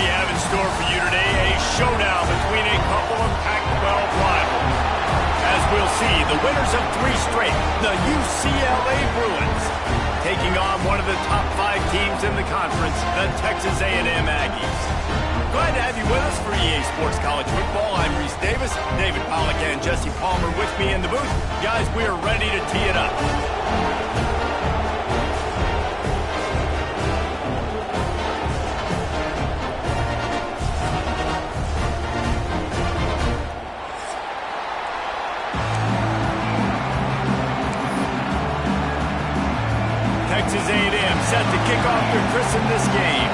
we have in store for you today? A showdown between a couple of Pac-12 rivals. As we'll see, the winners of 3 straight, the UCLA Bruins, taking on one of the top 5 teams in the conference, the Texas A&M Aggies. Glad to have you with us for EA Sports College Football. I'm Reese Davis, David Pollack and Jesse Palmer with me in the booth. Guys, we are ready to tee it up. Texas A&M set to kick off to christen this game.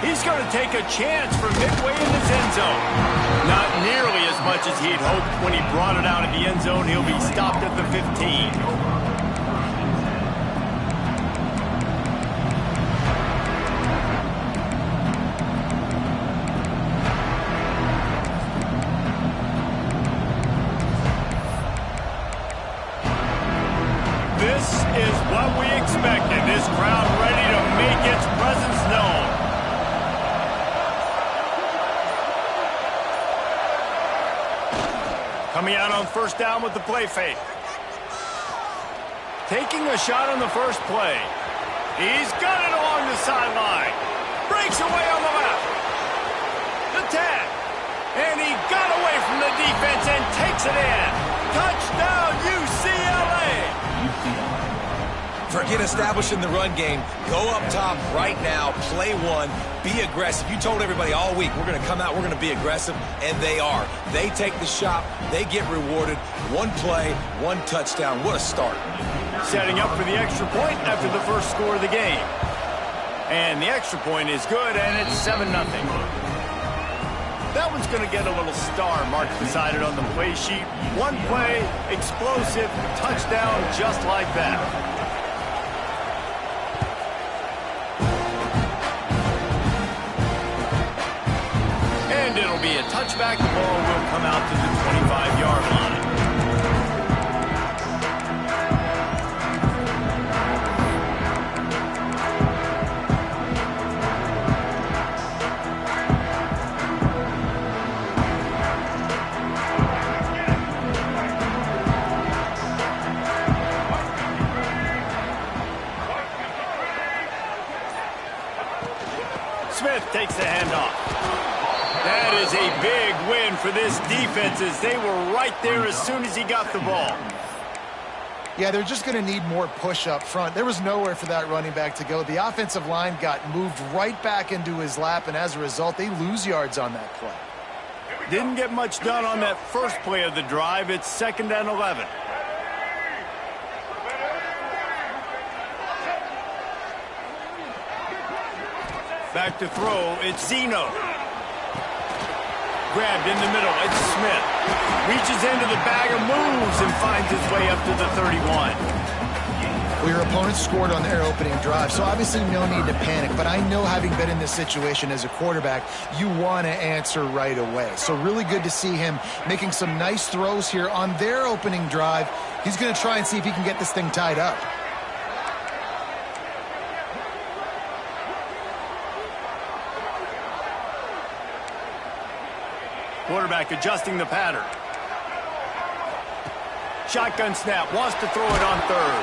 He's going to take a chance from midway in his end zone. Not nearly as much as he'd hoped when he brought it out of the end zone. He'll be stopped at the 15. This is what we expected. This crowd ready to make its presence known. Coming out on first down with the play fake. Taking a shot on the first play. He's got it along the sideline. Breaks away on the left. The tag. And he got away from the defense and takes it in. Touchdown, UCLA. Forget establishing the run game. Go up top right now. Play one. Be aggressive. You told everybody all week, we're going to come out, we're going to be aggressive, and they are. They take the shot. They get rewarded. One play, one touchdown. What a start. Setting up for the extra point after the first score of the game. And the extra point is good, and it's 7-0. That one's going to get a little star marked beside it on the play sheet. One play, explosive, touchdown, just like that. And it'll be a touchback. The ball will come out to the 25-yard line. Smith takes the handoff. That is a big win for this defense as they were right there as soon as he got the ball. Yeah, they're just going to need more push up front. There was nowhere for that running back to go. The offensive line got moved right back into his lap, and as a result, they lose yards on that play. Didn't get much done on that first play of the drive. It's 2nd and 11. Back to throw, it's Zeno. Grabbed in the middle, it's Smith. Reaches into the bag of moves and finds his way up to the 31. Well, your opponent scored on their opening drive, so obviously no need to panic. But I know, having been in this situation as a quarterback, you want to answer right away. So really good to see him making some nice throws here on their opening drive. He's going to try and see if he can get this thing tied up. Quarterback adjusting the pattern. Shotgun snap, wants to throw it on third.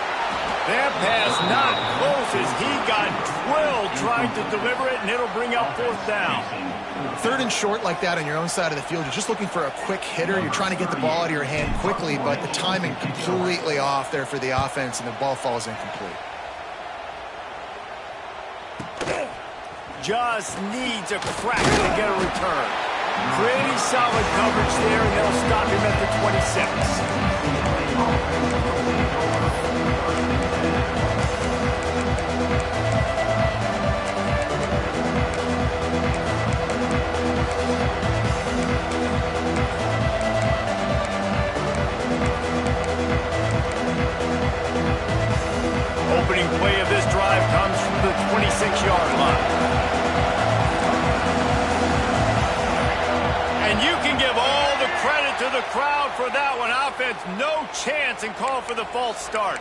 That pass not close as he got drilled trying to deliver it, and it'll bring up 4th down. 3rd and short like that on your own side of the field, you're just looking for a quick hitter. You're trying to get the ball out of your hand quickly, but the timing completely off there for the offense, and the ball falls incomplete. Just needs a crack to get a return. Pretty solid coverage there, and they'll stop him at the 26. Opening play of this drive comes from the 26-yard line. And you can give all the credit to the crowd for that one. Offense, no chance, and call for the false start.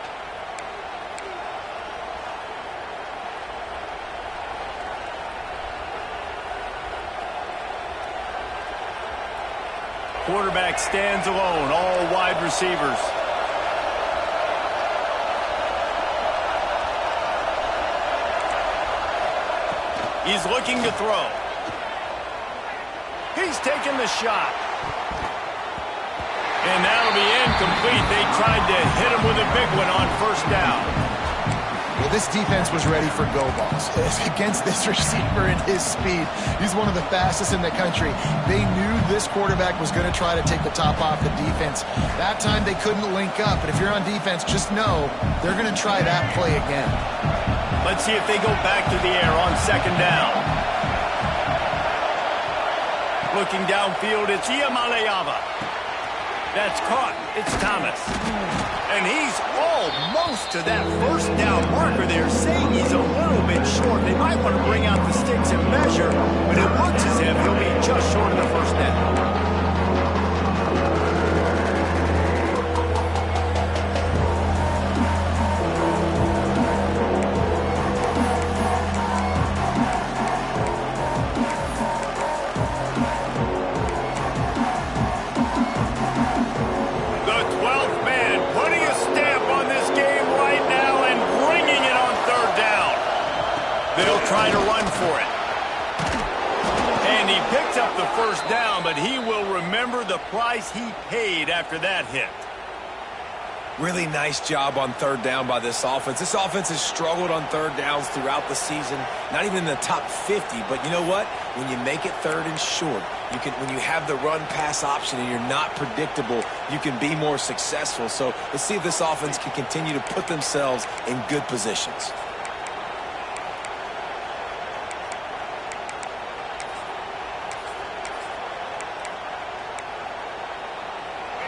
Quarterback stands alone, all wide receivers. He's looking to throw. He's taking the shot. And that'll be incomplete. They tried to hit him with a big one on first down. Well, this defense was ready for go balls. Against this receiver and his speed, he's one of the fastest in the country. They knew this quarterback was going to try to take the top off the defense. That time they couldn't link up, but if you're on defense, just know they're going to try that play again. Let's see if they go back to the air on second down. Looking downfield, it's Iamaleava. That's caught. It's Thomas. And he's almost to that first down marker there, saying he's a little bit short. They might want to bring out the sticks and measure, but it looks as if he'll be just short of the first down. Try to run for it. And he picked up the first down, but he will remember the price he paid after that hit. Really nice job on third down by this offense. This offense has struggled on third downs throughout the season. Not even in the top 50, but you know what? When you make it third and short, when you have the run-pass option and you're not predictable, you can be more successful. So let's see if this offense can continue to put themselves in good positions.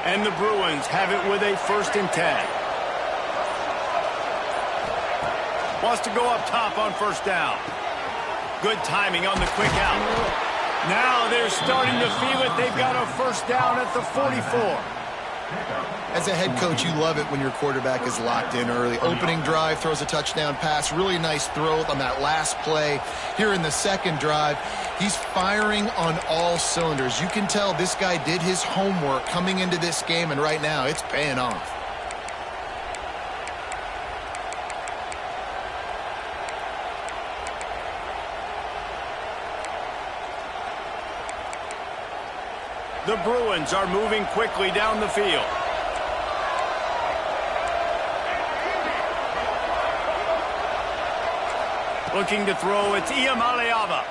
And the Bruins have it with a 1st and 10. Wants to go up top on first down. Good timing on the quick out. Now they're starting to feel it. They've got a first down at the 44. As a head coach, you love it when your quarterback is locked in early. Opening drive, throws a touchdown pass. Really nice throw on that last play. Here in the second drive, he's firing on all cylinders. You can tell this guy did his homework coming into this game, and right now it's paying off. The Bruins are moving quickly down the field. Looking to throw, it's Iamaleava.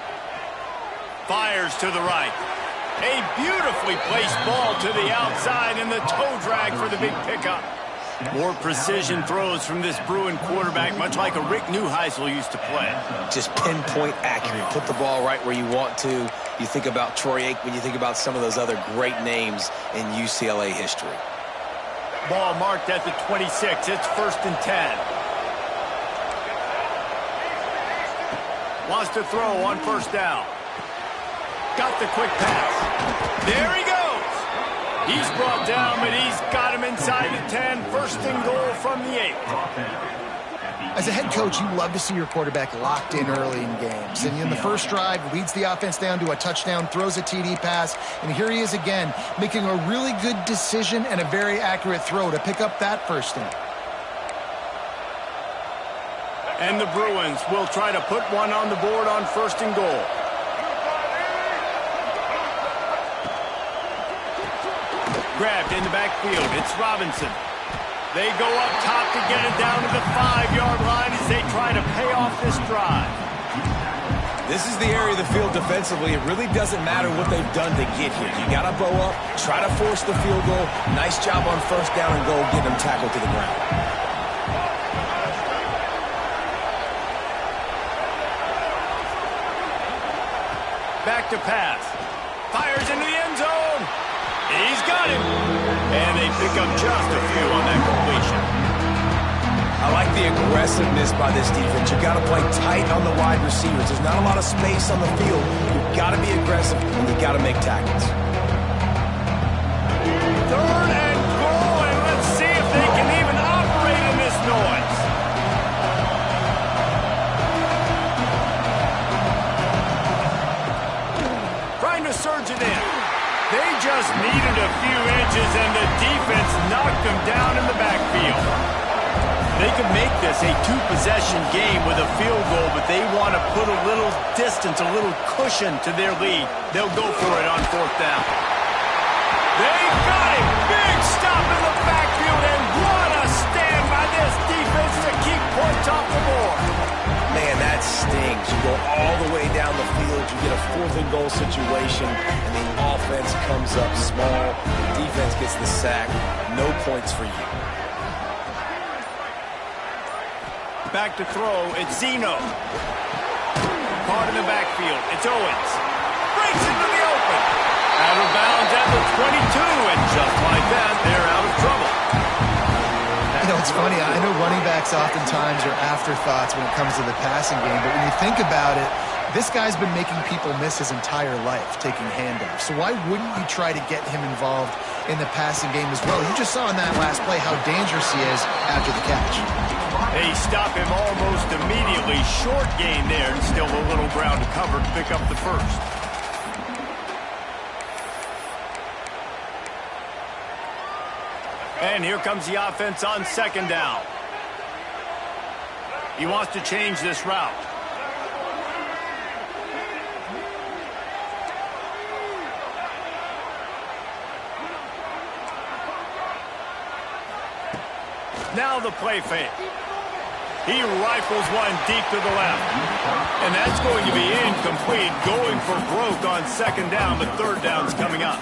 Fires to the right. A beautifully placed ball to the outside, and the toe drag for the big pickup. More precision throws from this Bruin quarterback, much like a Rick Neuheisel used to play. Just pinpoint accurate. Put the ball right where you want to. You think about Troy Aikman, you think about some of those other great names in UCLA history. Ball marked at the 26. It's 1st and 10. Wants to throw on first down. Got the quick pass. There he goes. He's brought down, but he's got him inside the 10. 1st and goal from the 8. As a head coach, you love to see your quarterback locked in early in games. And in the first drive, leads the offense down to a touchdown, throws a TD pass, and here he is again, making a really good decision and a very accurate throw to pick up that first down. And the Bruins will try to put one on the board on 1st and goal. Grabbed in the backfield. It's Robinson. They go up top to get it down to the 5-yard line as they try to pay off this drive. This is the area of the field defensively. It really doesn't matter what they've done to get here. You got to bow up, try to force the field goal. Nice job on first down and goal, get them tackled to the ground. Back to pass. Fires into the end zone. He's got him. And they pick up just a few on that completion. I like the aggressiveness by this defense. You got to play tight on the wide receivers. There's not a lot of space on the field. You've got to be aggressive, and you got to make tackles. just needed a few inches, and the defense knocked them down in the backfield. They could make this a two-possession game with a field goal, but they want to put a little distance, a little cushion to their lead. They'll go for it on fourth down. They got it! Big stop in the backfield, and what a stand by this defense to keep points off the board. Man, that stings. You go all the way down the field, you get a fourth-and-goal situation, and the offense comes up small. The defense gets the sack. No points for you. Back to throw, it's Zeno. Caught in the backfield, it's Owens. Breaks into the open. Out of bounds at the 22, and just like that, they're out of trouble. You know, it's funny. I know running backs oftentimes are afterthoughts when it comes to the passing game, but when you think about it, this guy's been making people miss his entire life taking handoffs. So why wouldn't you try to get him involved in the passing game as well? You just saw in that last play how dangerous he is after the catch. They stop him almost immediately. Short gain there, and still a little ground to cover to pick up the first. And here comes the offense on second down. He wants to change this route. Now the play fake. He rifles one deep to the left. And that's going to be incomplete, going for broke on second down, but third down's coming up.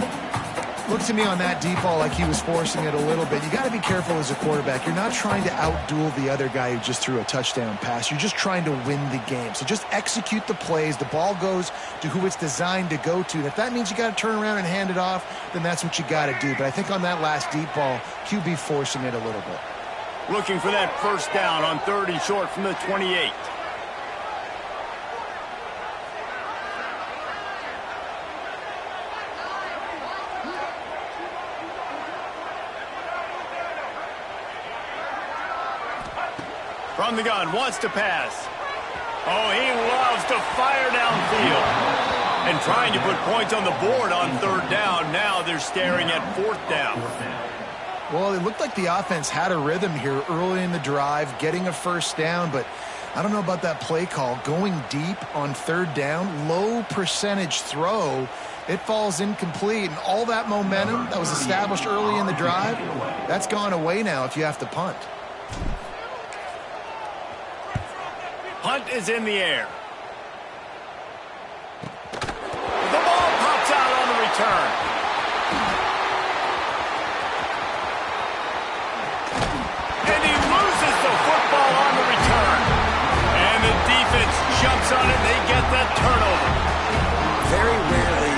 Looked to me on that deep ball like he was forcing it a little bit. You got to be careful as a quarterback. You're not trying to outduel the other guy who just threw a touchdown pass. You're just trying to win the game. So just execute the plays. The ball goes to who it's designed to go to. And if that means you got to turn around and hand it off, then that's what you got to do. But I think on that last deep ball, QB forcing it a little bit. Looking for that first down on third and short from the 28. From the gun, wants to pass. Oh, he loves to fire downfield. And trying to put points on the board on third down. Now they're staring at fourth down. Well, it looked like the offense had a rhythm here early in the drive, getting a first down, but I don't know about that play call. Going deep on third down, low percentage throw, it falls incomplete, and all that momentum that was established early in the drive, that's gone away now if you have to punt. Punt is in the air. The ball pops out on the return. And he loses the football on the return. And the defense jumps on it. They get that turnover. Very rarely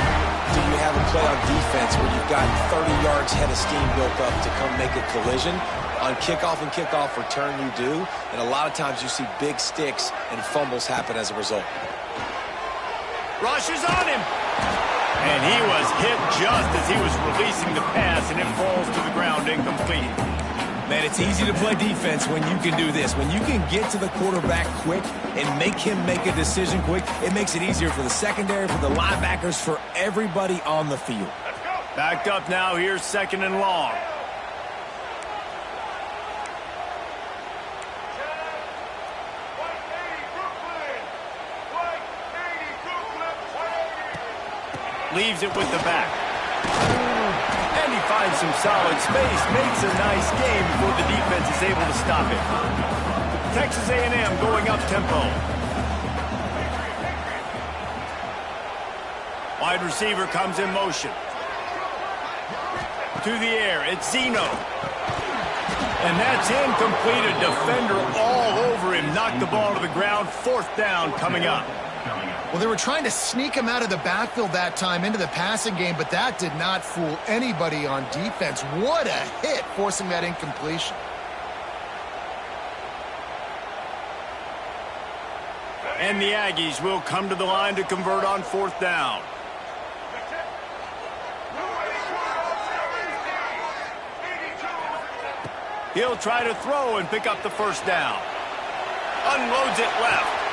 do you have a play on defense where you've got 30 yards head of steam built up to come make a collision. On kickoff and kickoff return you do, and a lot of times you see big sticks and fumbles happen as a result. Rushes on him. And he was hit just as he was releasing the pass, and it falls to the ground incomplete. Man, it's easy to play defense when you can do this. When you can get to the quarterback quick and make him make a decision quick, it makes it easier for the secondary, for the linebackers, for everybody on the field. Backed up now, here's second and long. Leaves it with the back. And he finds some solid space, makes a nice game before the defense is able to stop it. Texas A&M going up tempo. Wide receiver comes in motion. To the air, it's Zeno. And that's incomplete. A defender all over him. Knocked the ball to the ground. Fourth down coming up. Well, they were trying to sneak him out of the backfield that time into the passing game, but that did not fool anybody on defense. What a hit, forcing that incompletion. And the Aggies will come to the line to convert on fourth down. He'll try to throw and pick up the first down. Unloads it left.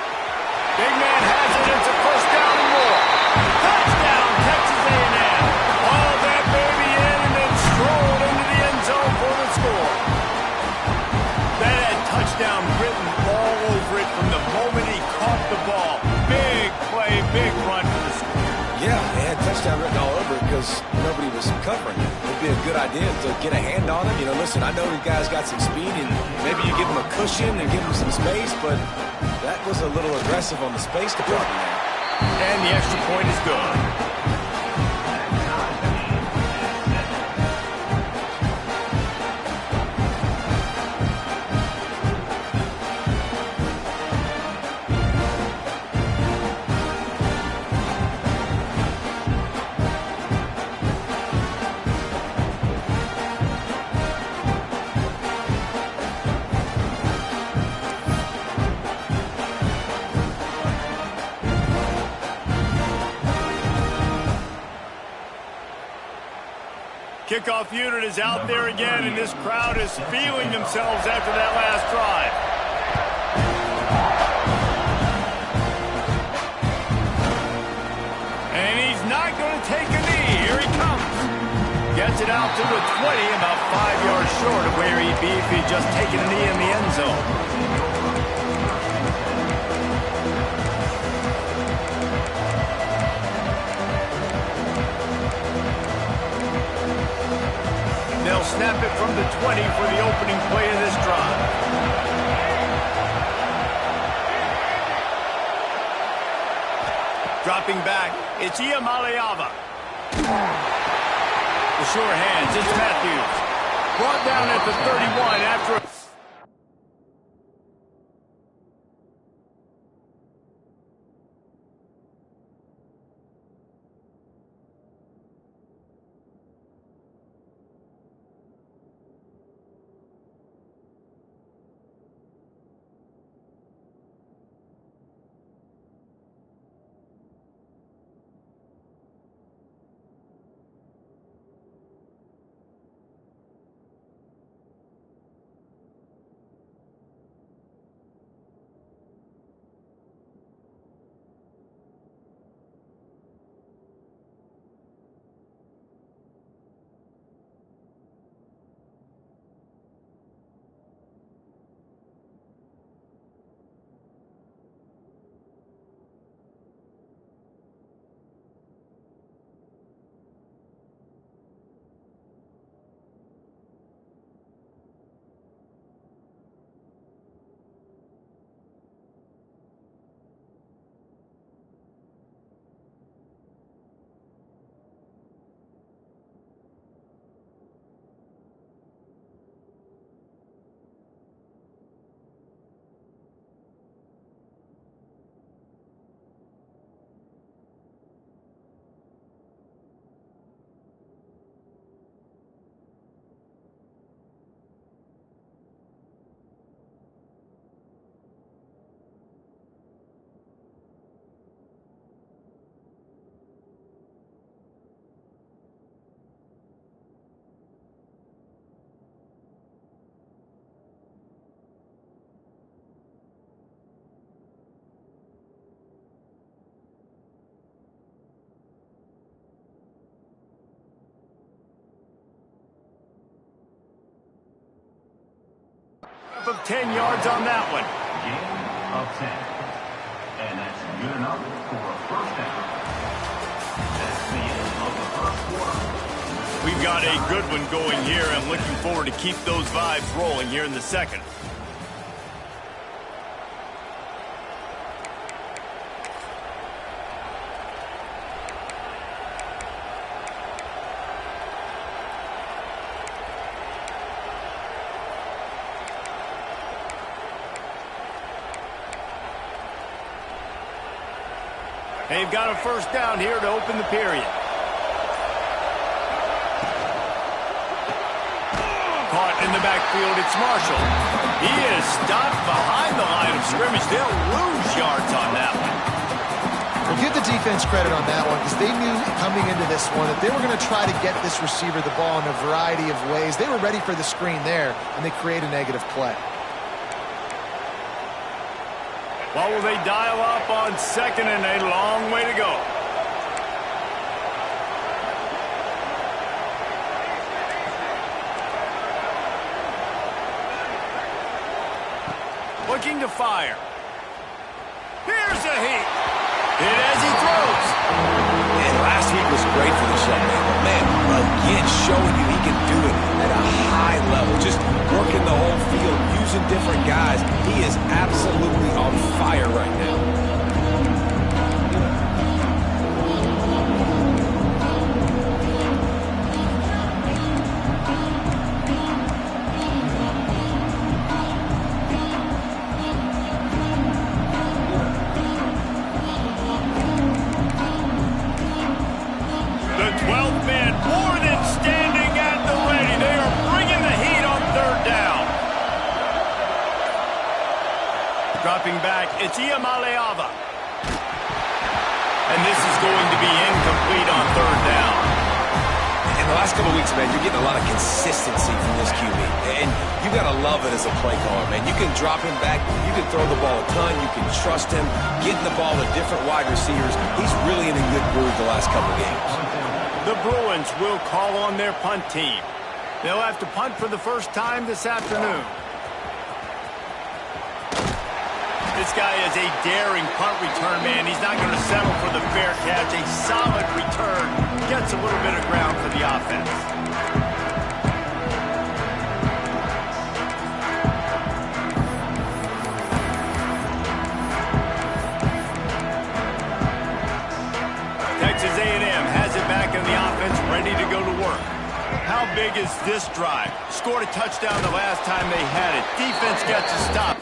Big man has it. It's a first down and more. Touchdown, Texas A&M. Oh, that man touchdown written all over it because nobody was covering it. It'd be a good idea to get a hand on him. You know, listen, I know the guy's got some speed, and maybe you give him a cushion and give him some space, but that was a little aggressive on the space department there. And the extra point is good. Kickoff unit is out there again, and this crowd is feeling themselves after that last drive. And he's not going to take a knee. Here he comes. Gets it out to the 20, about 5 yards short of where he'd be if he'd just taken a knee in the end zone. They'll snap it from the 20 for the opening play of this drive. Dropping back, it's Iamaleava. The sure hands, it's Matthews. Brought down at the 31 after a... of 10 yards on that one. Gain of 10. And that's good enough for a first down. That's the end of the first quarter. We've got a good one going here. I'm looking forward to keep those vibes rolling here in the second. They've got a first down here to open the period. Caught in the backfield, it's Marshall. He is stopped behind the line of scrimmage. They'll lose yards on that one. Well, give the defense credit on that one because they knew coming into this one that they were going to try to get this receiver the ball in a variety of ways. They were ready for the screen there, and they create a negative play. Well, will they dial up on second and a long way to go? Looking to fire. Here's a heat. Hit as he throws. And last week was great for this young man. But man, again, showing you he can do it at a high level. Just working the whole field, using different guys. He is absolutely on fire right now. Dropping back, it's Iamaleava. And this is going to be incomplete on third down. In the last couple of weeks, man, you're getting a lot of consistency from this QB. And you got to love it as a play caller, man. You can drop him back. You can throw the ball a ton. You can trust him. Getting the ball to different wide receivers. He's really in a good groove the last couple of games. The Bruins will call on their punt team. They'll have to punt for the first time this afternoon. This guy is a daring punt return man. He's not going to settle for the fair catch. A solid return. Gets a little bit of ground for the offense. Texas A&M has it back in the offense, ready to go to work. How big is this drive? Scored a touchdown the last time they had it. Defense gets a stop.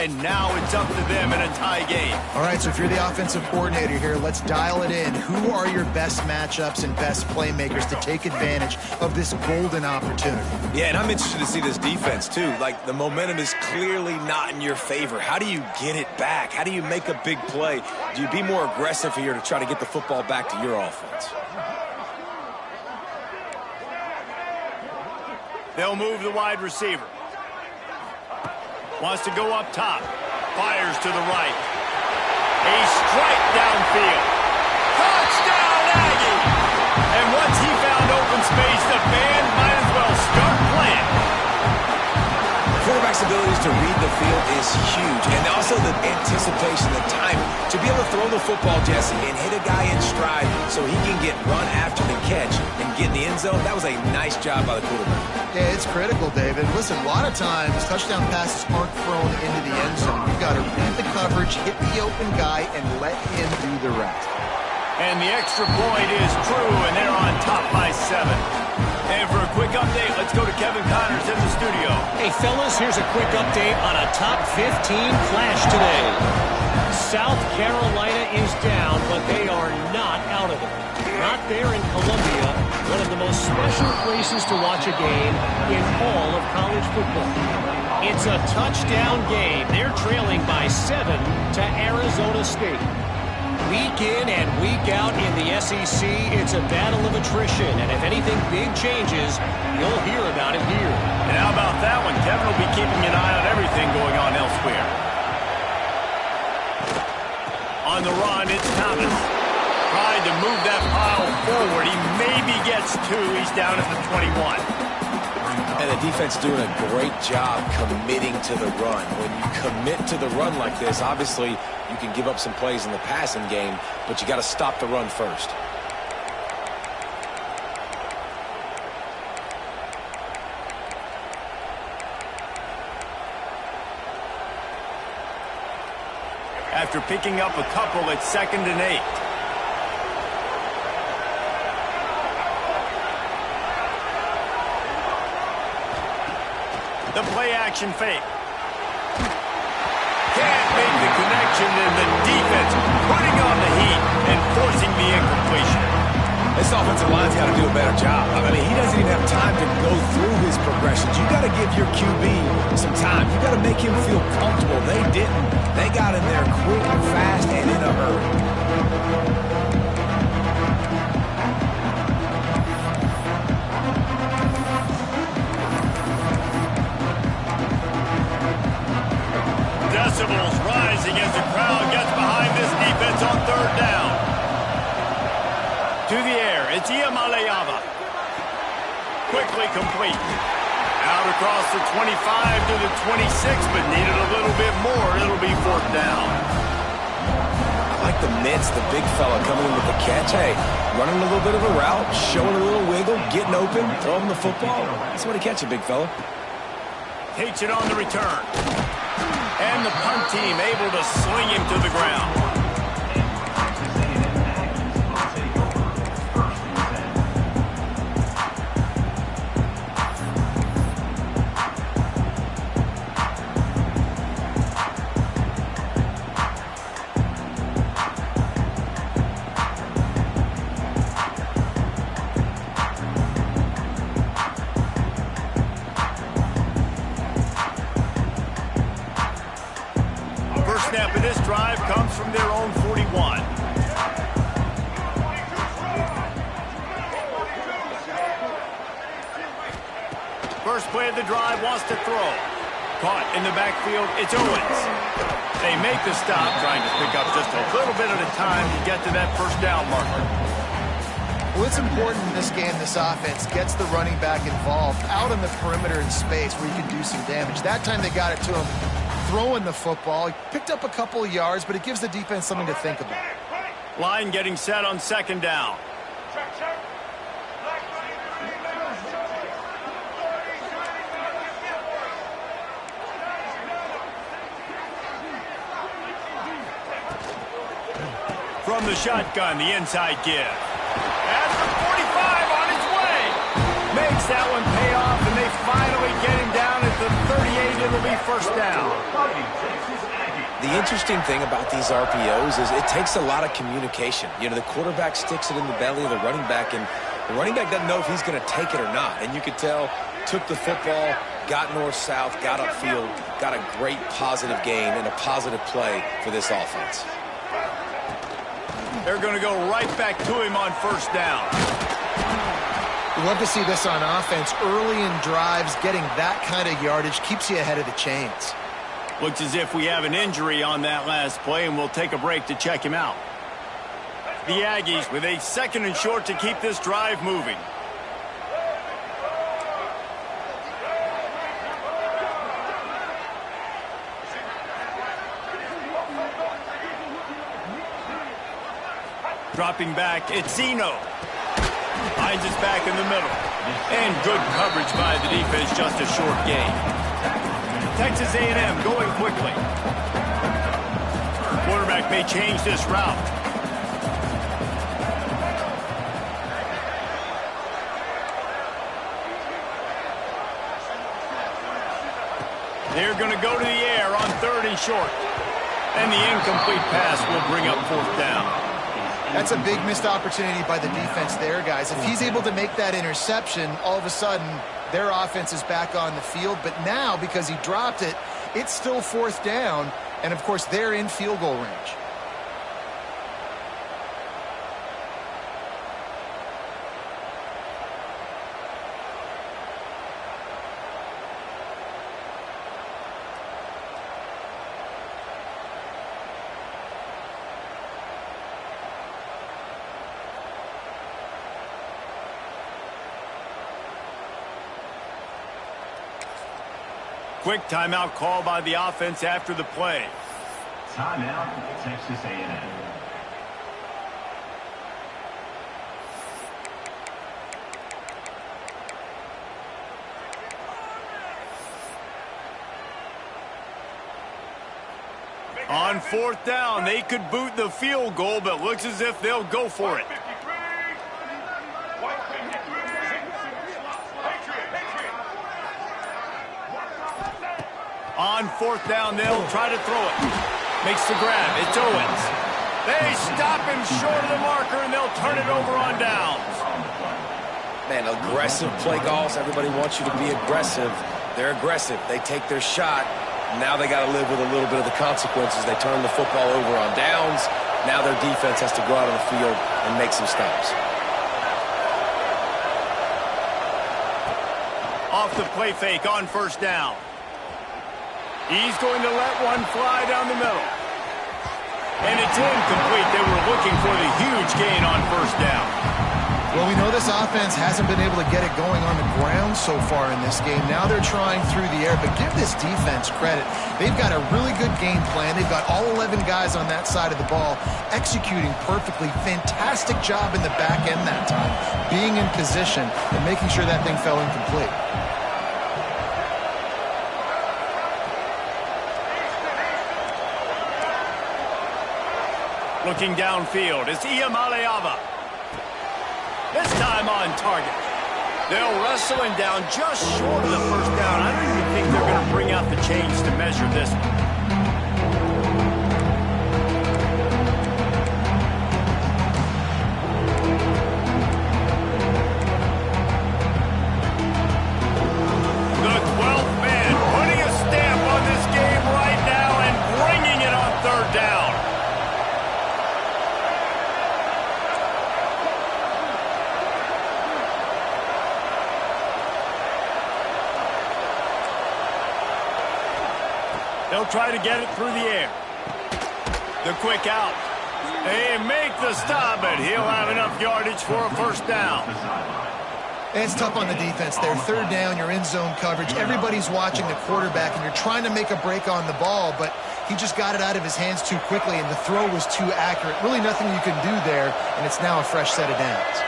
And now it's up to them in a tie game. All right, so if you're the offensive coordinator here, let's dial it in. Who are your best matchups and best playmakers to take advantage of this golden opportunity? Yeah, and I'm interested to see this defense, too. Like, the momentum is clearly not in your favor. How do you get it back? How do you make a big play? Do you be more aggressive here to try to get the football back to your offense? They'll move the wide receiver. Wants to go up top. Fires to the right. A strike downfield. Touchdown, Aggie! And once he found open space, the band might as well start playing. Quarterback's abilities to read the field is huge. And also the anticipation, the time to be able to throw the football, Jesse, and hit a guy in stride so he can get run after the catch and get in the end zone. That was a nice job by the quarterback. Yeah, it's critical, David. Listen, a lot of times touchdown passes aren't thrown into the end zone. You've got to read the coverage, hit the open guy, and let him do the rest. And the extra point is true, and they're on top by 7. And for a quick update, let's go to Kevin Connors in the studio. Hey, fellas, here's a quick update on a top 15 clash today. South Carolina is down, but they are not out of it. Not there in Columbia, one of the most special places to watch a game in all of college football. It's a touchdown game. They're trailing by 7 to Arizona State. Week in and week out in the SEC, it's a battle of attrition. And if anything big changes, you'll hear about it here. And how about that one? Kevin will be keeping an eye on everything going on elsewhere. On the run, it's Thomas. Trying to move that pile forward. He maybe gets 2. He's down at the 21. And the defense doing a great job committing to the run. When you commit to the run like this, obviously you can give up some plays in the passing game, but you got to stop the run first. After picking up a couple, it's 2nd and 8. The play-action fake. Can't make the connection, and the defense and forcing the incompletion. This offensive line's got to do a better job. I mean, he doesn't even have time to go through his progressions. You got to give your QB some time. You got to make him feel comfortable. They didn't. They got in there quick and fast and in a hurry. Decibels rising as the crowd gets behind this defense on third down. To the air, it's Iamaleava. Quickly complete. Out across the 25 to the 26, but needed a little bit more. It'll be fourth down. I like the mitts, the big fella coming in with the catch. Hey, running a little bit of a route, showing a little wiggle, getting open, throwing the football. That's what he catches, big fella. Takes it on the return. And the punt team able to sling him to the ground. Snap of this drive comes from their own 41. First play of the drive wants to throw. Caught in the backfield, it's Owens. They make the stop, trying to pick up just a little bit at a time to get to that first down marker. Well, it's important in this game, this offense gets the running back involved out on the perimeter in space where you can do some damage. That time they got it to him throwing the football. He picked up a couple of yards, but it gives the defense something to think about. Line getting set on second down. From the shotgun, the inside give. That's the 45 on its way. Makes that one pay off, and they finally get him down at the 38. It'll be first down. The interesting thing about these RPOs is it takes a lot of communication. You know, the quarterback sticks it in the belly of the running back, and the running back doesn't know if he's going to take it or not. And you could tell, took the football, got north-south, got upfield, got a great positive gain and a positive play for this offense. They're going to go right back to him on first down. We love to see this on offense. Early in drives, getting that kind of yardage keeps you ahead of the chains. Looks as if we have an injury on that last play, and we'll take a break to check him out. The Aggies with a second and short to keep this drive moving. Dropping back, it's Zeno. Finds us back in the middle. And good coverage by the defense, just a short gain. Texas A&M going quickly. Quarterback may change this route. They're going to go to the air on third and short. And the incomplete pass will bring up fourth down. That's a big missed opportunity by the defense there, guys. If he's able to make that interception, all of a sudden, their offense is back on the field. But now, because he dropped it, it's still fourth down. And, of course, they're in field goal range. Quick timeout call by the offense after the play. Timeout, Texas A&M. On fourth down, they could boot the field goal, but looks as if they'll go for it. On fourth down, they'll try to throw it. Makes the grab. It's Owens. They stop him short of the marker, and they'll turn it over on downs. Man, aggressive play calls. Everybody wants you to be aggressive. They're aggressive. They take their shot. Now they got to live with a little bit of the consequences. They turn the football over on downs. Now their defense has to go out on the field and make some stops. Off the play fake on first down. He's going to let one fly down the middle. And it's incomplete. They were looking for the huge gain on first down. Well, we know this offense hasn't been able to get it going on the ground so far in this game. Now they're trying through the air, but give this defense credit. They've got a really good game plan. They've got all 11 guys on that side of the ball executing perfectly. Fantastic job in the back end that time, being in position and making sure that thing fell incomplete. Looking downfield, it's Iamaleava. This time on target. They'll wrestle him down just short of the first down. I don't even think they're going to bring out the chains to measure this one. The 12th man putting a stamp on this game right now and bringing it on third down. They'll try to get it through the air. The quick out. They make the stop, but he'll have enough yardage for a first down. It's tough on the defense there. Third down, you're in zone coverage. Everybody's watching the quarterback, and you're trying to make a break on the ball, but he just got it out of his hands too quickly, and the throw was too accurate. Really nothing you can do there, and it's now a fresh set of downs.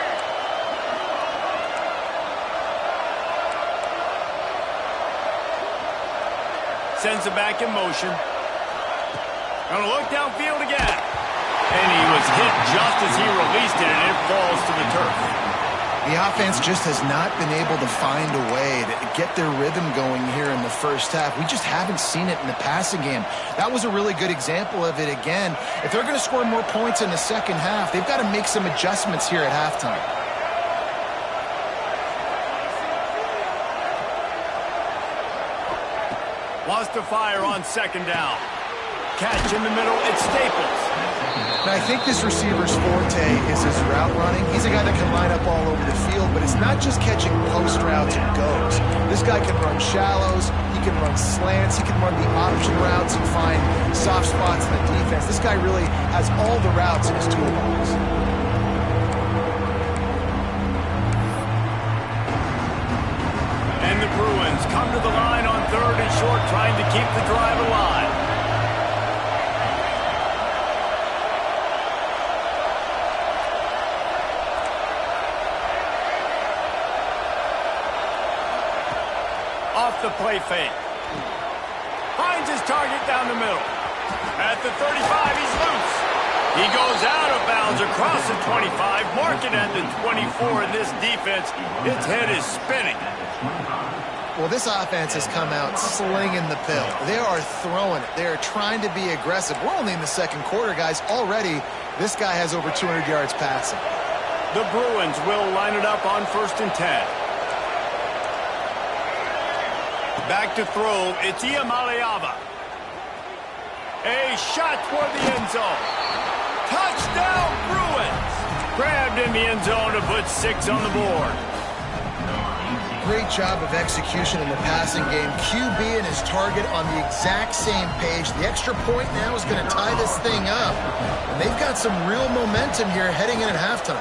Sends it back in motion. Gonna look downfield again. And he was hit just as he released it, and it falls to the turf. The offense just has not been able to find a way to get their rhythm going here in the first half. We just haven't seen it in the passing game. That was a really good example of it again. If they're going to score more points in the second half, they've got to make some adjustments here at halftime. Lost to fire on second down. Catch in the middle, it's Staples. Now, I think this receiver's forte is his route running. He's a guy that can line up all over the field, but it's not just catching post routes and goes. This guy can run shallows, he can run slants, he can run the option routes and find soft spots in the defense. This guy really has all the routes in his toolbox. And the Bruins come to the line on third and short, trying to keep the drive alive. Off the play fake. Finds his target down the middle. At the 35, he's loose. He goes out of bounds across the 25, marking at the 24, and this defense, its head is spinning. Well, this offense has come out slinging the pill. They are throwing it. They are trying to be aggressive. We're only in the second quarter, guys. Already, this guy has over 200 yards passing. The Bruins will line it up on 1st and 10. Back to throw, it's Iamaleava. A shot toward the end zone. Touchdown, Bruins! Grabbed in the end zone to put 6 on the board. Great job of execution in the passing game. QB and his target on the exact same page. The extra point now is going to tie this thing up. And they've got some real momentum here heading in at halftime.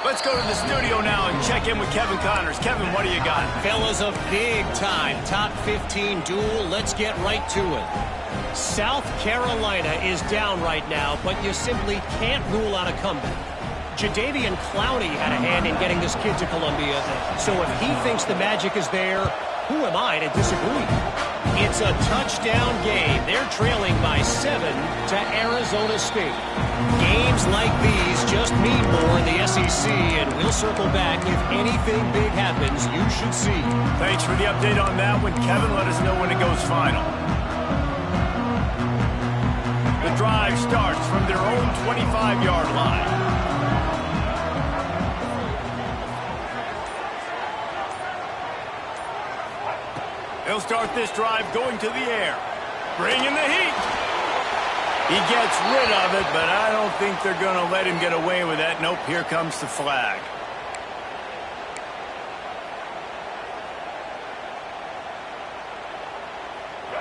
Let's go to the studio now and check in with Kevin Connors. Kevin, what do you got? Fellas, a big-time top 15 duel. Let's get right to it. South Carolina is down right now, but you simply can't rule out a comeback. Jadeveon Clowney had a hand in getting this kid to Columbia, so if he thinks the magic is there, who am I to disagree? It's a touchdown game. They're trailing by 7 to Arizona State. Games like these just mean more in the SEC, and we'll circle back. If anything big happens, you should see. Thanks for the update on that one, Kevin. Let us know when it goes final. The drive drive starts from their own 25-yard line. He'll start this drive going to the air. Bringing the heat. He gets rid of it, but I don't think they're going to let him get away with that. Nope, here comes the flag.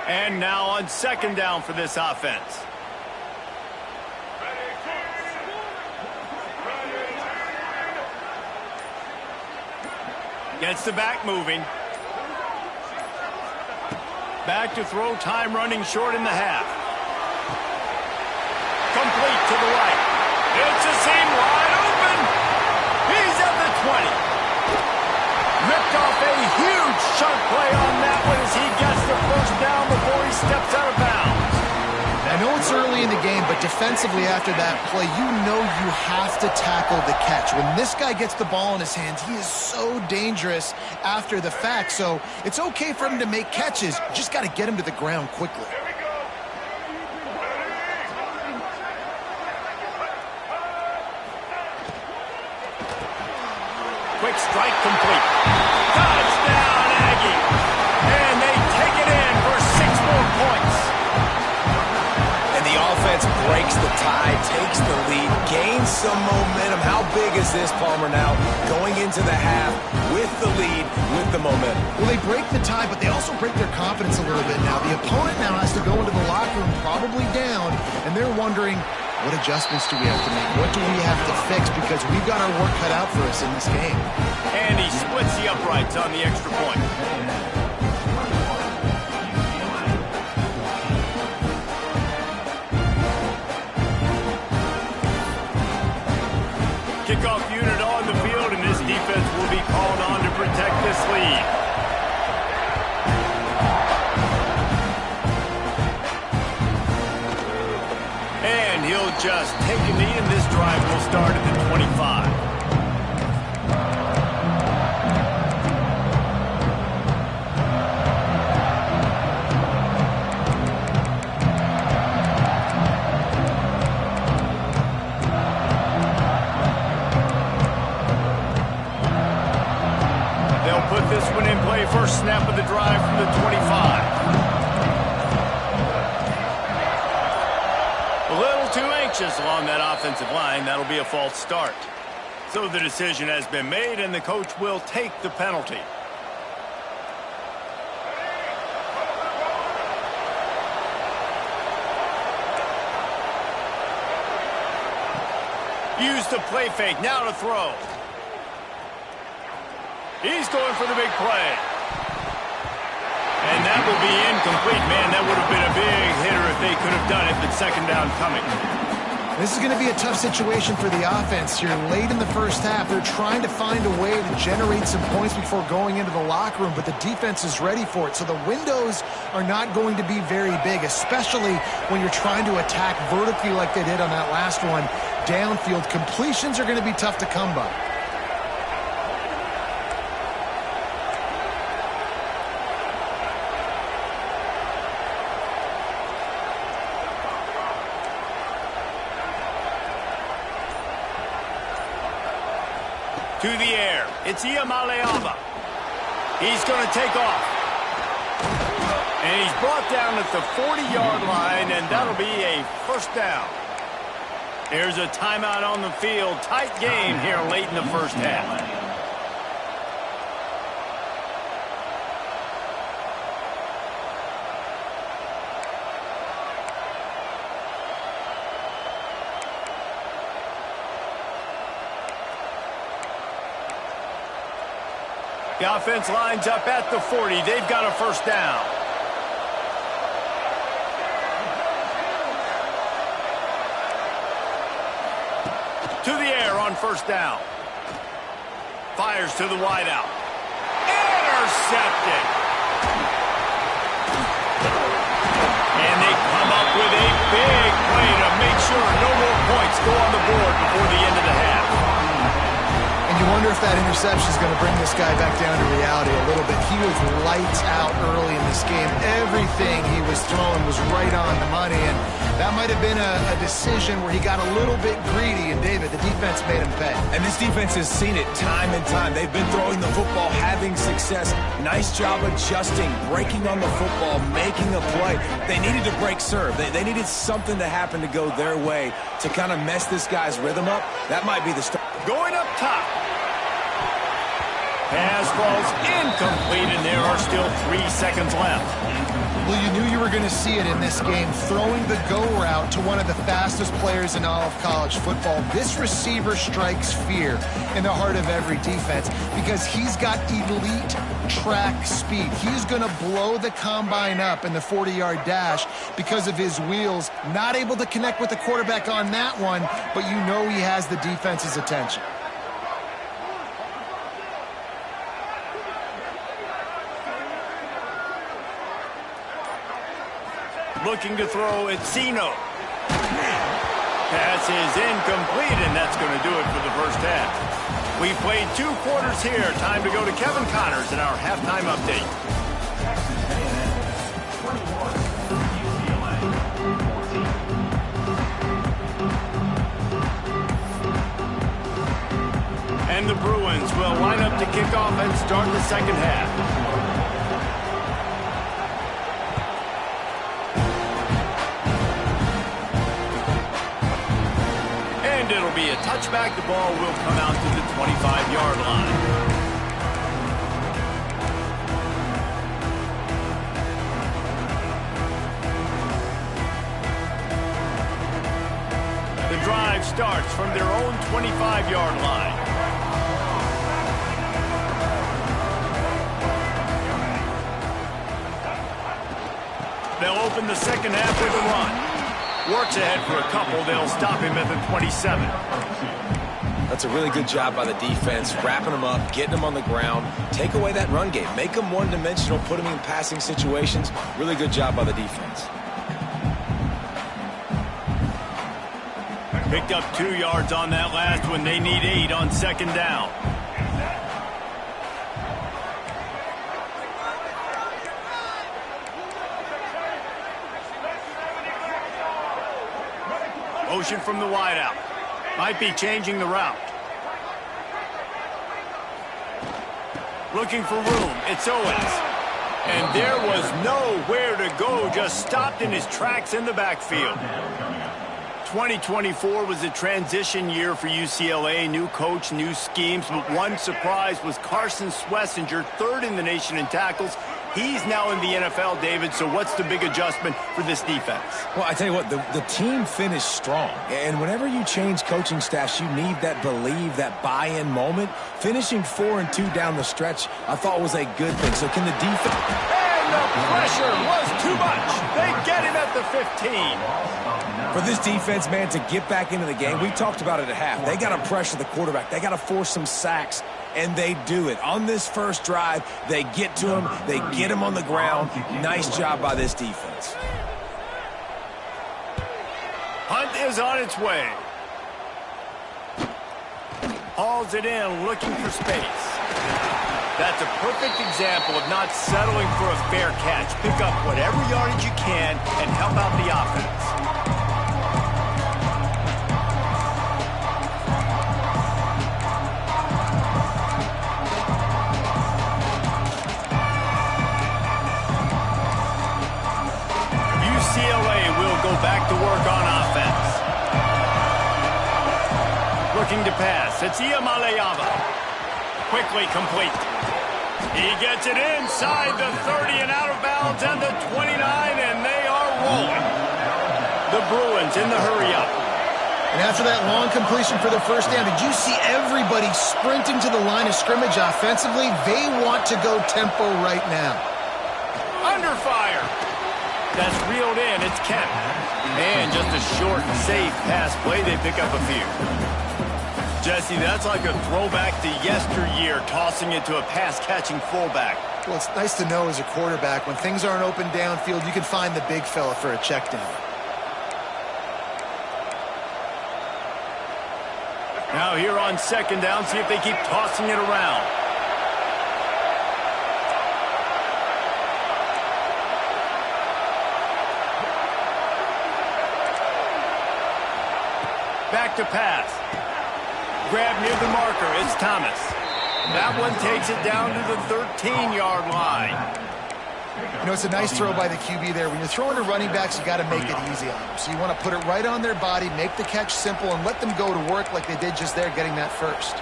And now on second down for this offense. Gets the back moving. Back to throw, time running short in the half. Complete to the right. It's a seam wide open. He's at the 20. Ripped off a huge chunk play on that one as he gets the first down before he steps out of bounds. I know it's early in the game, but defensively after that play, you know you have to tackle the catch. When this guy gets the ball in his hands, he is so dangerous after the fact. So it's okay for him to make catches. You just got to get him to the ground quickly. Quick strike complete. Touchdown, Aggie. And they take it in for 6 more points. And the offense breaks the tie, takes the lead, gains some momentum. How big is this, Palmer, now going into the half with the lead, with the momentum? Well, they break the tie, but they also break their confidence a little bit now. The opponent now has to go into the locker room probably down, and they're wondering, what adjustments do we have to make? What do we have to fix? Because we've got our work cut out for us in this game. And he splits the uprights on the extra point. Kickoff unit on the field, and this defense will be called on to protect this lead. And he'll just take a knee, and this drive will start at the 25. They'll put this one in play. First snap of the drive from the 25. A little too anxious along that offensive line. That'll be a false start. So the decision has been made, and the coach will take the penalty. Use the play fake. Now to throw. He's going for the big play. And that will be incomplete. Man, that would have been a big hitter if they could have done it, but second down coming. This is going to be a tough situation for the offense here. Late in the first half, they're trying to find a way to generate some points before going into the locker room, but the defense is ready for it. So the windows are not going to be very big, especially when you're trying to attack vertically like they did on that last one. Downfield completions are going to be tough to come by. To the air. It's Iamaleava. He's going to take off. And he's brought down at the 40-yard line, and that'll be a first down. There's a timeout on the field. Tight game here late in the first half. The offense lines up at the 40. They've got a first down. To the air on first down. Fires to the wideout. Intercepted. And they come up with a big play to make sure no more points go on the board before the end of the half. And you wonder if that interception is going to bring this guy back down to reality a little bit. He was lights out early in this game. Everything he was throwing was right on the money, and that might have been a decision where he got a little bit greedy, and David, the defense made him pay. And this defense has seen it time and time. They've been throwing the football, having success. Nice job adjusting, breaking on the football, making a play. They needed to break serve. They needed something to happen to go their way to kind of mess this guy's rhythm up. That might be the start. Going up top. Pass falls incomplete, and there are still 3 seconds left. Well, you knew you were going to see it in this game, throwing the go route to one of the fastest players in all of college football. This receiver strikes fear in the heart of every defense because he's got elite track speed. He's going to blow the combine up in the 40-yard dash because of his wheels. Not able to connect with the quarterback on that one, but you know he has the defense's attention. Looking to throw, it's Zeno. Pass is incomplete, and that's going to do it for the first half. We played 2 quarters here. Time to go to Kevin Connors in our halftime update. And the Bruins will line up to kick off and start the second half. It'll be a touchback. The ball will come out to the 25-yard line. The drive starts from their own 25-yard line. They'll open the second half with a run. Works ahead for a couple. They'll stop him at the 27. That's a really good job by the defense, wrapping them up, getting them on the ground, take away that run game, make them one-dimensional, put them in passing situations. Really good job by the defense. Picked up 2 yards on that last one. They need 8 on second down. Motion from the wideout. Might be changing the route. Looking for room. It's Owens. And there was nowhere to go. Just stopped in his tracks in the backfield. 2024 was a transition year for UCLA. New coach, new schemes. But one surprise was Carson Schlesinger, 3rd in the nation in tackles. He's now in the NFL, David, so what's the big adjustment for this defense? Well, I tell you what, the team finished strong. And whenever you change coaching staffs, you need that believe, that buy-in moment. Finishing 4-2 down the stretch, I thought was a good thing. So can the defense... And the pressure was too much. They get him at the 15. For this defense, man, to get back into the game, we talked about it at half. They got to pressure the quarterback. They got to force some sacks. And they do it. On this first drive, they get to him. They get him on the ground. Nice job by this defense. Hunt is on its way. Hauls it in, looking for space. That's a perfect example of not settling for a fair catch. Pick up whatever yardage you can and help out the offense. UCLA will go back to work on offense. Looking to pass. It's Iamaleava. Quickly complete. He gets it inside the 30 and out of bounds and the 29, and they are rolling. The Bruins in the hurry-up. And after that long completion for the first down, did you see everybody sprinting to the line of scrimmage offensively? They want to go tempo right now. Under fire. That's reeled in. It's Kemp. And just a short, safe pass play. They pick up a few. Jesse, that's like a throwback to yesteryear, tossing it to a pass-catching fullback. Well, it's nice to know as a quarterback, when things aren't open downfield, you can find the big fella for a check down. Now here on second down, see if they keep tossing it around. Back to pass. Grab near the marker. It's Thomas. That one takes it down to the 13-yard line. You know, it's a nice throw by the QB there. When you're throwing to running backs, you got to make it easy on them. So you want to put it right on their body, make the catch simple, and let them go to work like they did just there, getting that first.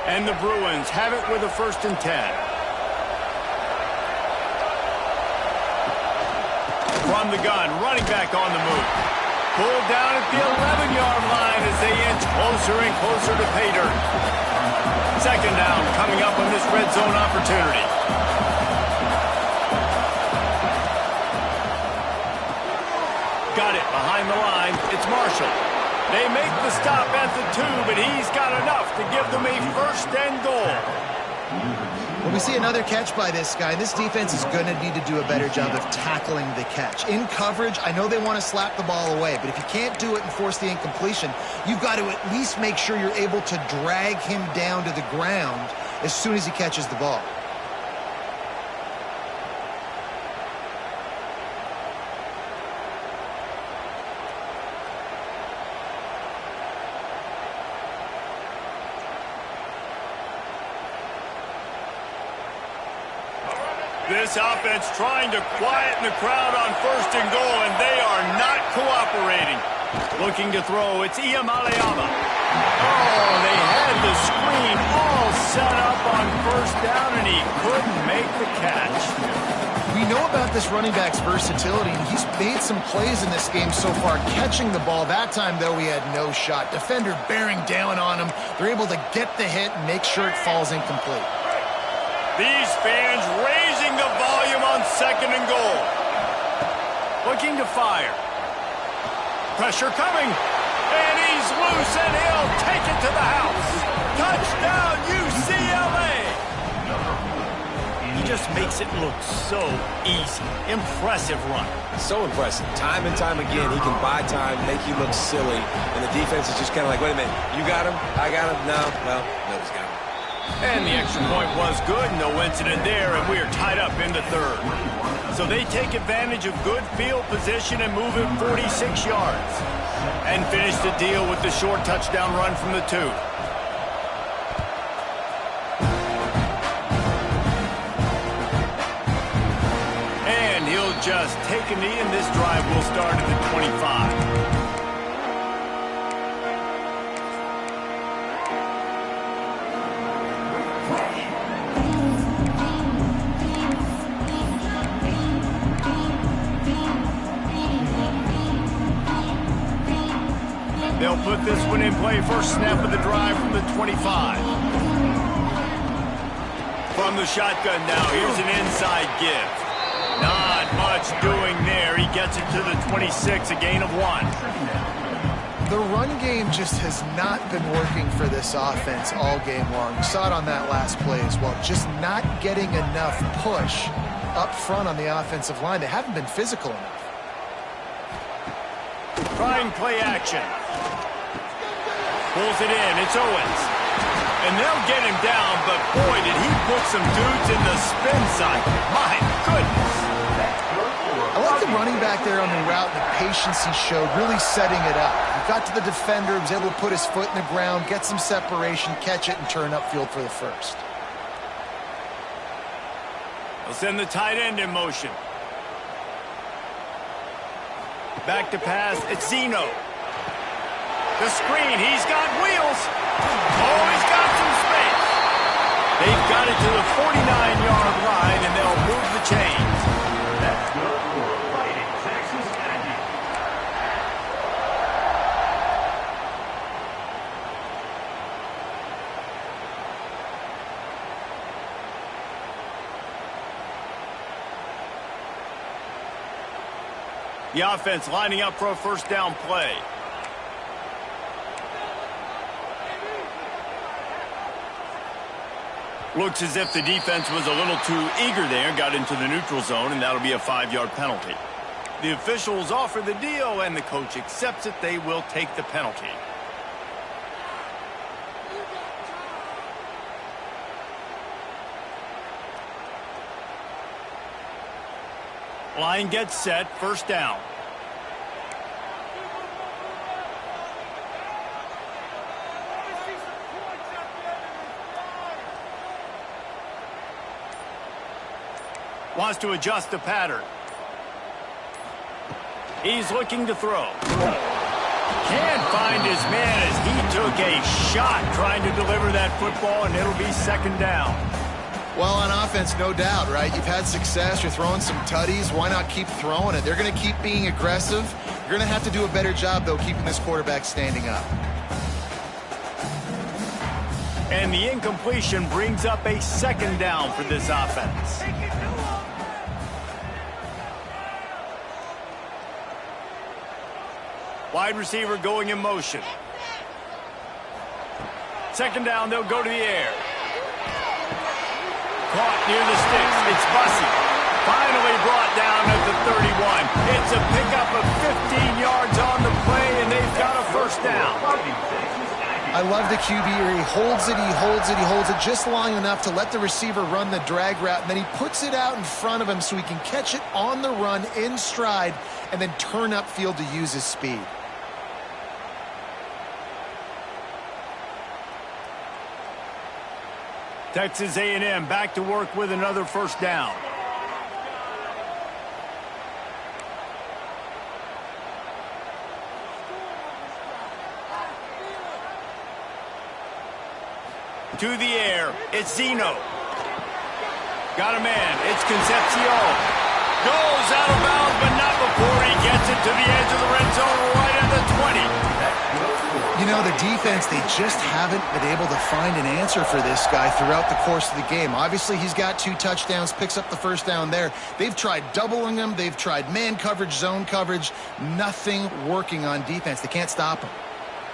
And the Bruins have it with a 1st and 10. From the gun, running back on the move. Pulled down at the 11-yard line as they inch closer and closer to pay dirt. Second down coming up on this red zone opportunity. Got it behind the line. It's Marshall. They make the stop at the 2, but he's got enough to give them a 1st and goal. When we see another catch by this guy, this defense is going to need to do a better job of tackling the catch. In coverage, I know they want to slap the ball away, but if you can't do it and force the incompletion, you've got to at least make sure you're able to drag him down to the ground as soon as he catches the ball. This offense trying to quieten the crowd on 1st and goal, and they are not cooperating. Looking to throw, it's Iamaleava. Oh, they had the screen all set up on 1st down, and he couldn't make the catch. We know about this running back's versatility, and he's made some plays in this game so far, catching the ball. That time, though, he had no shot. Defender bearing down on him. They're able to get the hit and make sure it falls incomplete. These fans raising the volume on 2nd and goal. Looking to fire. Pressure coming. And he's loose, and he'll take it to the house. Touchdown, UCLA. He just makes it look so easy. Impressive run. So impressive. Time and time again, he can buy time, make you look silly, and the defense is just kind of like, wait a minute, you got him? I got him? No, well, nobody's got him. And the extra point was good. No incident there, and we are tied up in the 3rd. So they take advantage of good field position and move it 46 yards. And finish the deal with the short touchdown run from the 2. And he'll just take a knee, and this drive will start at the 25. They'll put this one in play. First snap of the drive from the 25. From the shotgun now, here's an inside give. Not much doing there. He gets it to the 26, a gain of 1. The run game just has not been working for this offense all game long. You saw it on that last play as well. Just not getting enough push up front on the offensive line. They haven't been physical enough. Trying play action. Pulls it in. It's Owens. And they'll get him down, but boy, did he put some dudes in the spin cycle. My goodness. I like the running back there on the route, the patience he showed, really setting it up. He got to the defender, was able to put his foot in the ground, get some separation, catch it, and turn upfield for the 1st. They'll send the tight end in motion. Back to pass. It's Zeno. The screen. He's got wheels. Oh, he's got some space. They've got it to the 49-yard line, and they'll move the chains. That's good for Fighting Texas Aggies. The offense lining up for a 1st down play. Looks as if the defense was a little too eager there, got into the neutral zone, and that'll be a 5-yard penalty. The officials offer the deal, and the coach accepts it. They will take the penalty. Line gets set, first down. Wants to adjust the pattern. He's looking to throw. Can't find his man as he took a shot trying to deliver that football, and it'll be second down. Well, on offense, no doubt, right? You've had success. You're throwing some tutties. Why not keep throwing it? They're going to keep being aggressive. You're going to have to do a better job, though, keeping this quarterback standing up. And the incompletion brings up a second down for this offense. Wide receiver going in motion. Second down, they'll go to the air. Caught near the sticks. It's Bussey. Finally brought down at the 31. It's a pickup of 15 yards on the play, and they've got a first down. I love the QB here. He holds it, he holds it, he holds it just long enough to let the receiver run the drag route, and then he puts it out in front of him so he can catch it on the run in stride and then turn upfield to use his speed. Texas A&M back to work with another first down. To the air, it's Zeno. Got a man, it's Concepcion. Goes out of bounds, but not before he gets it to the edge of the red zone right at the 20. You know, the defense, they just haven't been able to find an answer for this guy throughout the course of the game. Obviously, he's got 2 touchdowns, picks up the first down there. They've tried doubling him. They've tried man coverage, zone coverage. Nothing working on defense. They can't stop him.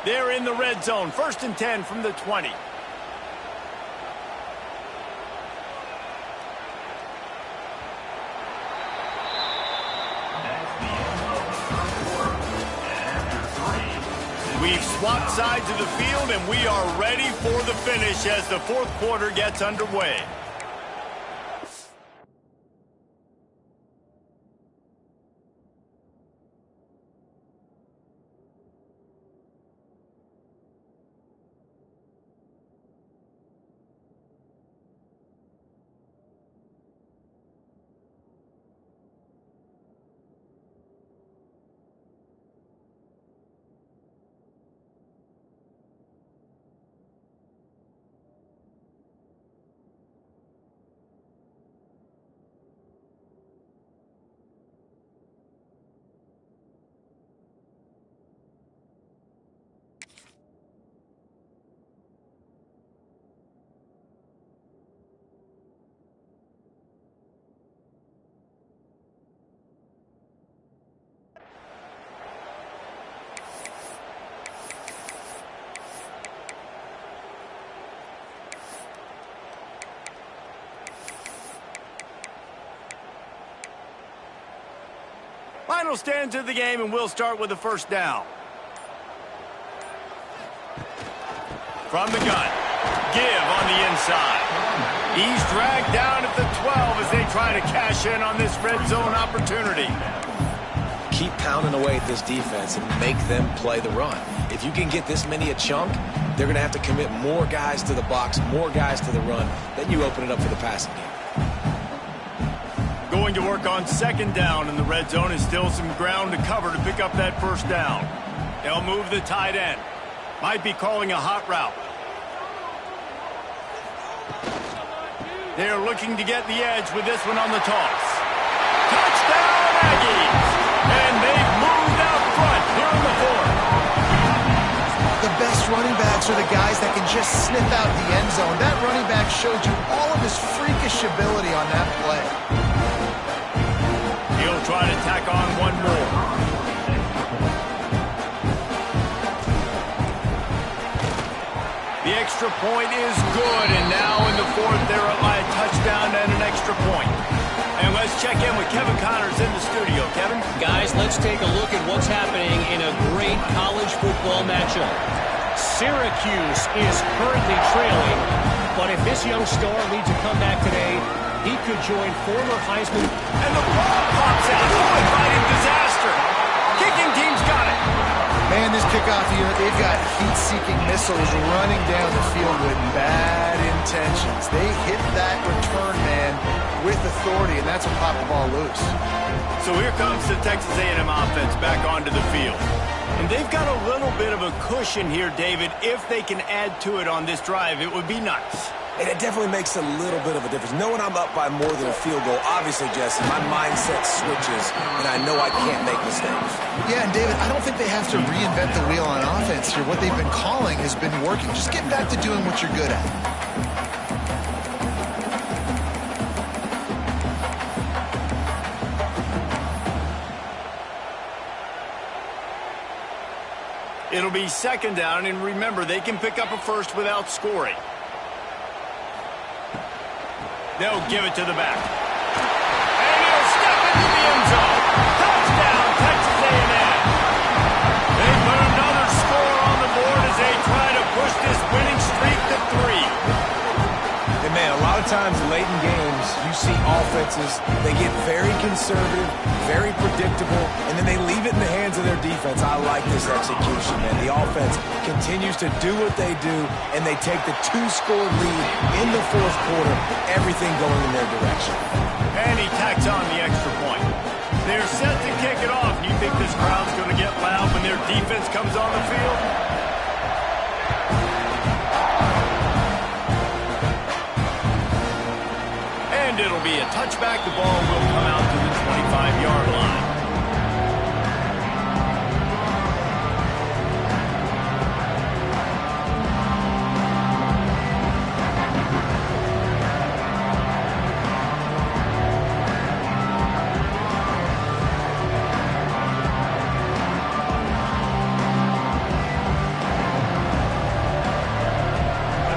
They're in the red zone. First and 10 from the 20. We've swapped sides of the field, and we are ready for the finish as the fourth quarter gets underway. Final stanza of the game, and we'll start with the first down. From the gun, give on the inside. He's dragged down at the 12 as they try to cash in on this red zone opportunity. Keep pounding away at this defense and make them play the run. If you can get this many a chunk, they're going to have to commit more guys to the box, more guys to the run. Then you open it up for the passing game. Going to work on second down in the red zone is still some ground to cover to pick up that first down. They'll move the tight end. Might be calling a hot route. They're looking to get the edge with this one on the toss. Touchdown, Aggies! And they've moved out front here in the fourth. The best running backs are the guys that can just sniff out the end zone. That running back showed you all of his freakish ability on that play. He'll try to tack on one more. The extra point is good, and now in the fourth, they're up by a touchdown and an extra point. And let's check in with Kevin Connors in the studio. Kevin? Guys, let's take a look at what's happening in a great college football matchup. Syracuse is currently trailing, but if this young star leads a comeback today, he could join former Heisman. And the ball pops out. Oh, inviting disaster. Kicking team's got it. Man, this kickoff unit, they've got heat-seeking missiles running down the field with bad intentions. They hit that return man with authority, and that's what popped the ball loose. So here comes the Texas A&M offense back onto the field. And they've got a little bit of a cushion here, David. If they can add to it on this drive, it would be nice. And it definitely makes a little bit of a difference. Knowing I'm up by more than a field goal, obviously, Jesse, my mindset switches, and I know I can't make mistakes. Yeah, and David, I don't think they have to reinvent the wheel on offense here. What they've been calling has been working. Just get back to doing what you're good at. It'll be second down, and remember, they can pick up a first without scoring. They'll give it to the back. And he'll step into the end zone. Touchdown, Texas A&M. They put another score on the board as they try to push this winning streak to 3. And man, a lot of times late in games, you see offenses, they get very conservative, very predictable, and then they leave it in the hands of their defense. I like this execution, man. The offense continues to do what they do, and they take the 2-score lead in the fourth quarter, everything going in their direction. And he tacks on the extra point. They're set to kick it off. You think this crowd's going to get loud when their defense comes on the field? And it'll be a touchback. The ball will come out to the 25-yard line.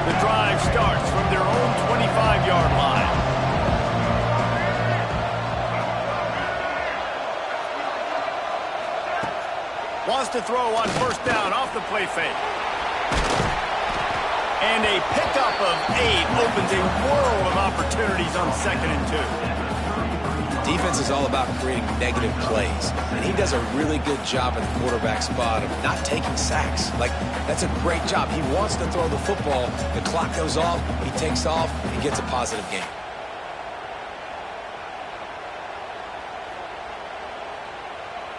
The drive starts from their own 25-yard line. Wants to throw on first down off the play fake. And a pickup of 8 opens a world of opportunities on 2nd and 2. Defense is all about creating negative plays, and he does a really good job at the quarterback spot of not taking sacks. Like, that's a great job. He wants to throw the football. The clock goes off, he takes off, and gets a positive gain.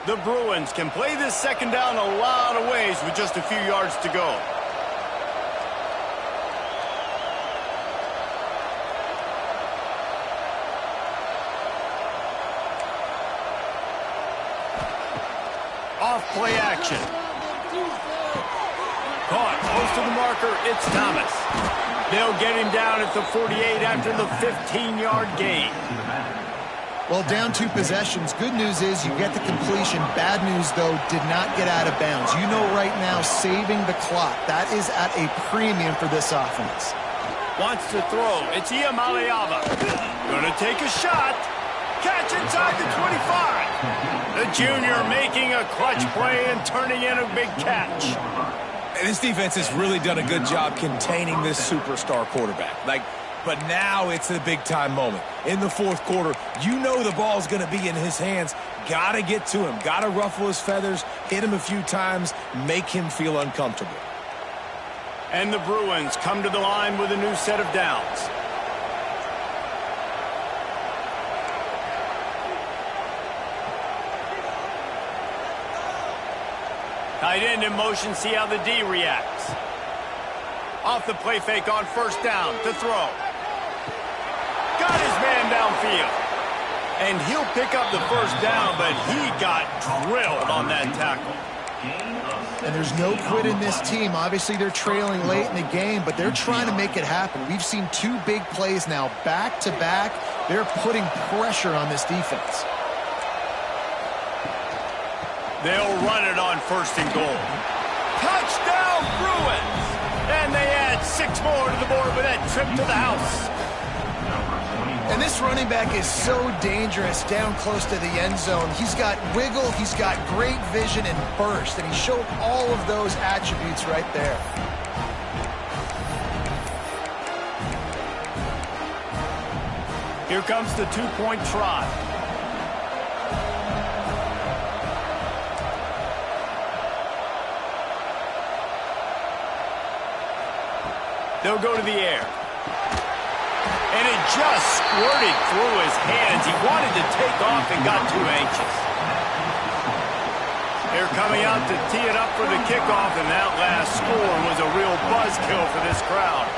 The Bruins can play this second down a lot of ways with just a few yards to go. Off play action. Caught close to the marker. It's Thomas. They'll get him down at the 48 after the 15-yard gain. Well, down 2 possessions. Good news is you get the completion. Bad news, though, did not get out of bounds. You know right now, saving the clock, that is at a premium for this offense. Wants to throw. It's Iamaleava. Gonna take a shot. Catch inside the 25. The junior making a clutch play and turning in a big catch. This defense has really done a good job containing this superstar quarterback. But now it's the big-time moment. In the fourth quarter, you know the ball's going to be in his hands. Got to get to him. Got to ruffle his feathers, hit him a few times, make him feel uncomfortable. And the Bruins come to the line with a new set of downs. Tight end in motion, see how the D reacts. Off the play fake on first down to throw. Got his man downfield. And he'll pick up the first down, but he got drilled on that tackle. And there's no quit in this team. Obviously, they're trailing late in the game, but they're trying to make it happen. We've seen 2 big plays now, back-to-back. They're putting pressure on this defense. They'll run it on first and goal. Touchdown, Bruins! And they add 6 more to the board with that trip to the house. And this running back is so dangerous down close to the end zone. He's got wiggle, he's got great vision and burst, and he showed all of those attributes right there. Here comes the two-point try. They'll go to the air. And it just squirted through his hands. He wanted to take off and got too anxious. They're coming out to tee it up for the kickoff, and that last score was a real buzzkill for this crowd.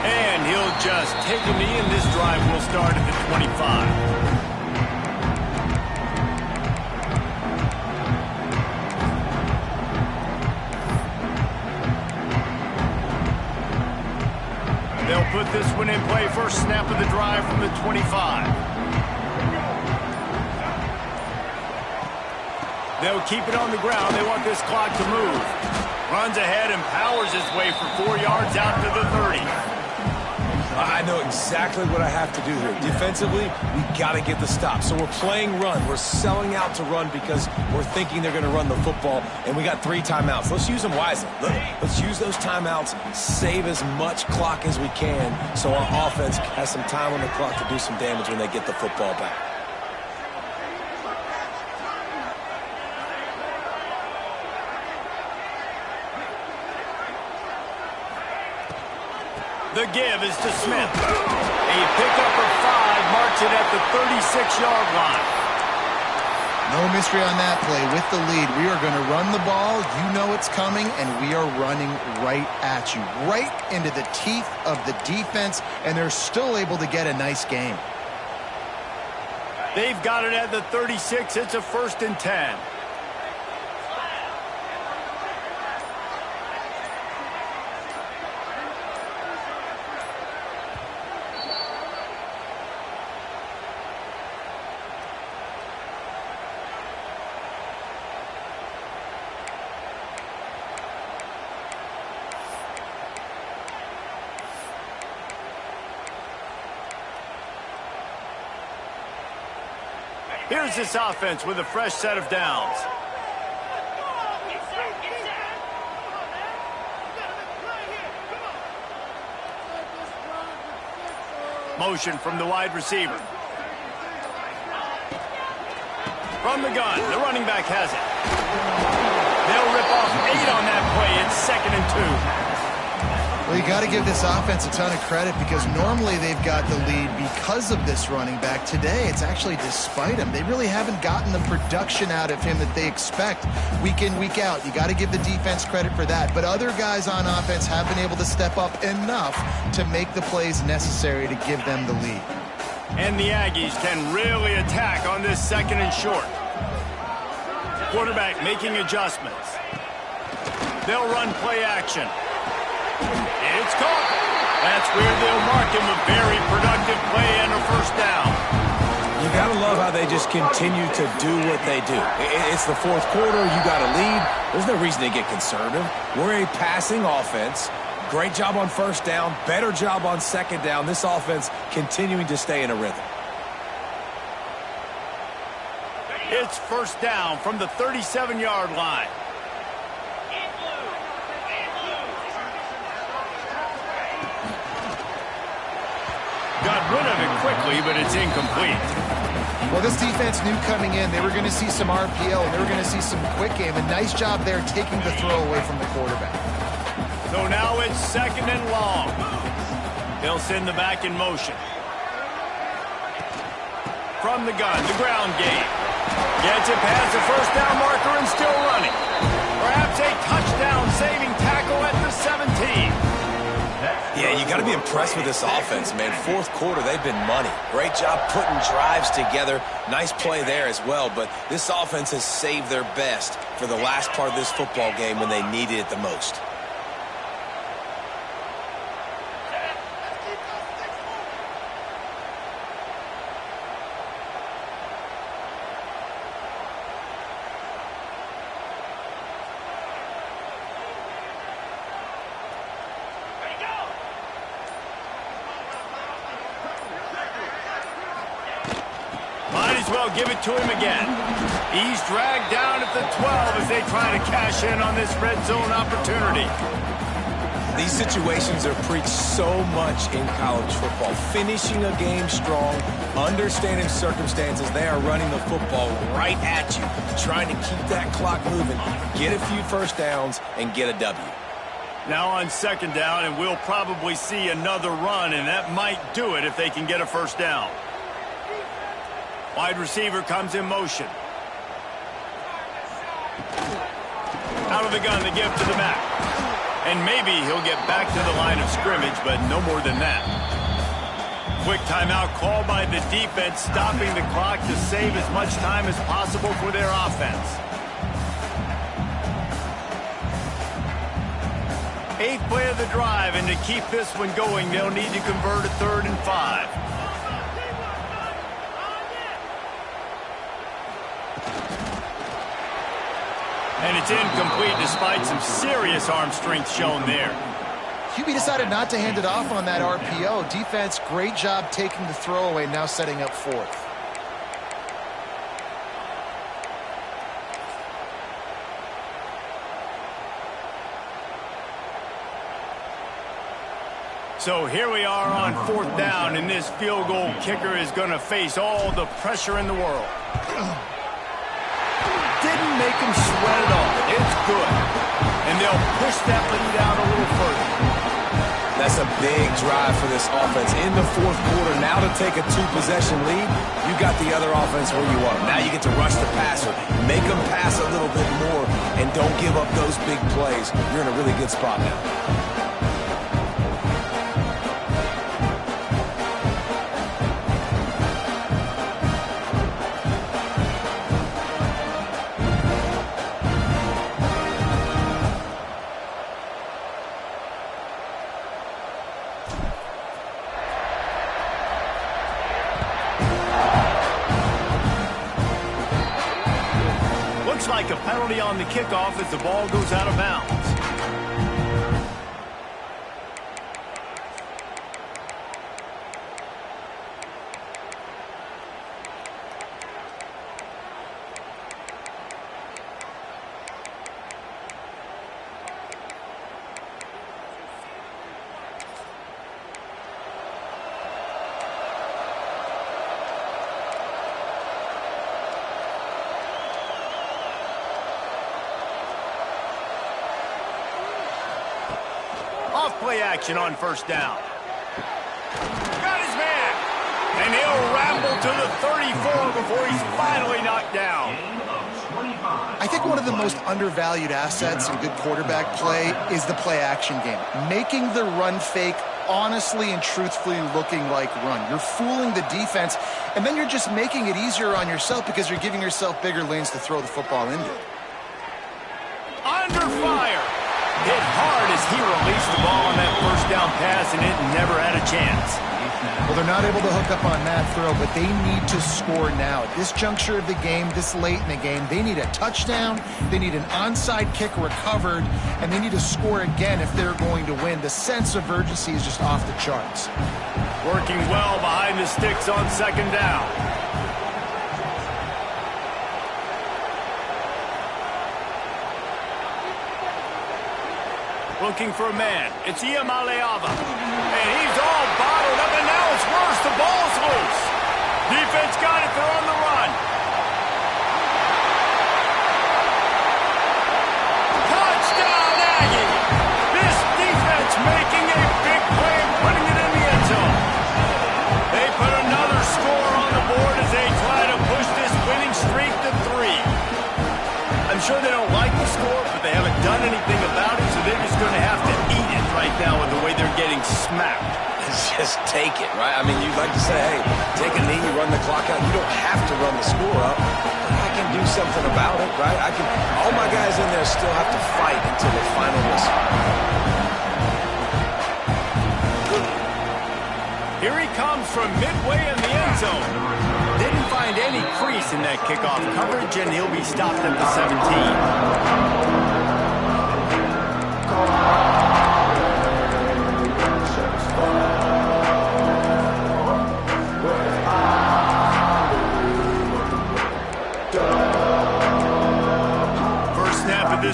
And he'll just take a knee, and this drive will start at the 25. They'll put this one in play. First snap of the drive from the 25. They'll keep it on the ground. They want this clock to move. Runs ahead and powers his way for 4 yards out to the 30. I know exactly what I have to do here. Defensively, we got to get the stop. So we're playing run. We're selling out to run because we're thinking they're going to run the football, and we got 3 timeouts. Let's use them wisely. Let's use those timeouts, save as much clock as we can so our offense has some time on the clock to do some damage when they get the football back. The give is to Smith. A pickup of 5 marks it at the 36-yard line. No mystery on that play. With the lead, we are going to run the ball. You know it's coming, and we are running right at you, right into the teeth of the defense, and they're still able to get a nice game. They've got it at the 36. It's a 1st and 10. Here's this offense with a fresh set of downs. Motion from the wide receiver. From the gun, the running back has it. They'll rip off 8 on that play. It's 2nd and 2. Well, you got to give this offense a ton of credit because normally they've got the lead because of this running back. Today, it's actually despite him. They really haven't gotten the production out of him that they expect week in, week out. You got to give the defense credit for that. But other guys on offense have been able to step up enough to make the plays necessary to give them the lead. And the Aggies can really attack on this 2nd and short. Quarterback making adjustments. They'll run play action. It's caught. That's where they'll mark him. A very productive play and a 1st down. You got to love how they just continue to do what they do. It's the 4th quarter. You got a lead. There's no reason to get conservative. We're a passing offense. Great job on 1st down. Better job on 2nd down. This offense continuing to stay in a rhythm. It's 1st down from the 37-yard line. Got rid of it quickly, but it's incomplete. Well, this defense knew coming in they were going to see some RPO, and they were going to see some quick game. A nice job there taking the throw away from the quarterback. So now it's 2nd and long. They'll send the back in motion. From the gun, the ground game. Gets it past the 1st down marker and still running. Perhaps a touchdown-saving tackle at the 17. Yeah, you got to be impressed with this offense, man. 4th quarter, they've been money. Great job putting drives together. Nice play there as well, but this offense has saved their best for the last part of this football game when they needed it the most. as well give it to him again. He's dragged down at the 12 as they try to cash in on this red zone opportunity. These situations are preached so much in college football. Finishing a game strong, understanding circumstances. They are running the football right at you, trying to keep that clock moving, get a few first downs, and get a W. Now on second down, and we'll probably see another run, and that might do it if they can get a first down. Wide receiver comes in motion. Out of the gun, the give to the back. And maybe he'll get back to the line of scrimmage, but no more than that. Quick timeout called by the defense, stopping the clock to save as much time as possible for their offense. 8th play of the drive, and to keep this one going, they'll need to convert a 3rd and 5. And it's incomplete despite some serious arm strength shown there. QB decided not to hand it off on that RPO. Defense, great job taking the throwaway, now setting up 4th. So here we are on 4th down, and this field goal kicker is going to face all the pressure in the world. Didn't make him sweat at all. It's good. And they'll push that lead out a little further. That's a big drive for this offense. In the 4th quarter, now to take a 2-possession lead, you got the other offense where you want them. Now you get to rush the passer, make them pass a little bit more, and don't give up those big plays. You're in a really good spot now. Like a penalty on the kickoff as the ball goes out of bounds. Play action on 1st down. Got his man. And he'll ramble to the 34 before he's finally knocked down. I think one of the most undervalued assets in good quarterback play is the play action game. Making the run fake honestly and truthfully looking like run. You're fooling the defense, and then you're just making it easier on yourself because you're giving yourself bigger lanes to throw the football into. Under fire. Hit hard as he released the ball on that 1st down pass, and it never had a chance. Well, they're not able to hook up on that throw, but they need to score now. At this juncture of the game, this late in the game, they need a touchdown, they need an onside kick recovered, and they need to score again if they're going to win. The sense of urgency is just off the charts. Working well behind the sticks on 2nd down. Looking for a man. It's Iamaleava. And he's all bottled up, and now it's worse. The ball's loose. Defense got it. They're on the run. Touchdown, Aggie. This defense making a big play and putting it in the end zone. They put another score on the board as they try to push this winning streak to 3. I'm sure they don't like the score, but they haven't done anything about it, so they're just going to have to eat it right now with the way they're getting smacked. Just take it, right? I mean, you'd like to say, hey, take a knee, run the clock out. You don't have to run the score up. I can do something about it, right? All my guys in there still have to fight until the final whistle. Here he comes from midway in the end zone. Didn't find any crease in that kickoff coverage, and he'll be stopped at the 17.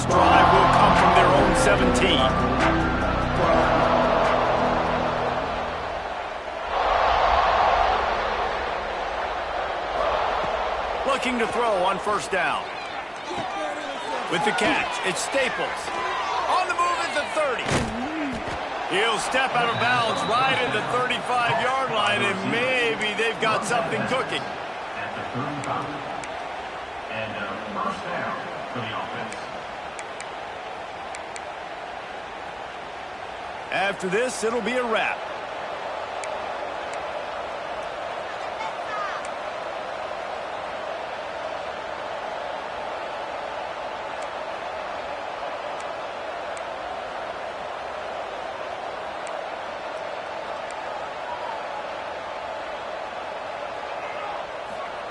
next drive will come from their own 17. Looking to throw on first down. With the catch, it's Staples. On the move at the 30. He'll step out of bounds right at the 35-yard line, and maybe they've got something cooking. At the 35. And first down for the offense. After this, it'll be a wrap.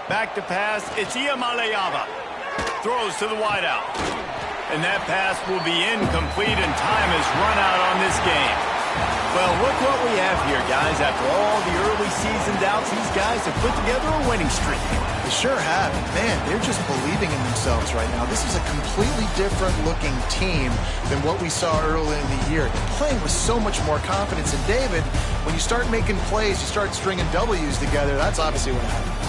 Back to pass, it's Iamaleava. Throws to the wideout. And that pass will be incomplete, and time has run out on this game. Well, look what we have here, guys. After all the early season doubts, these guys have put together a winning streak. They sure have. Man, they're just believing in themselves right now. This is a completely different looking team than what we saw early in the year. They're playing with so much more confidence. And David, when you start making plays, you start stringing W's together, that's obviously what happens.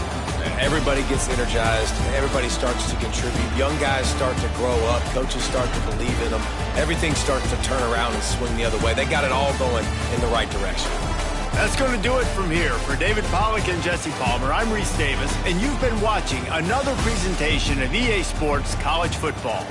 Everybody gets energized. Everybody starts to contribute. Young guys start to grow up. Coaches start to believe in them. Everything starts to turn around and swing the other way. They got it all going in the right direction. That's going to do it from here. For David Pollack and Jesse Palmer, I'm Reese Davis, and you've been watching another presentation of EA Sports College Football.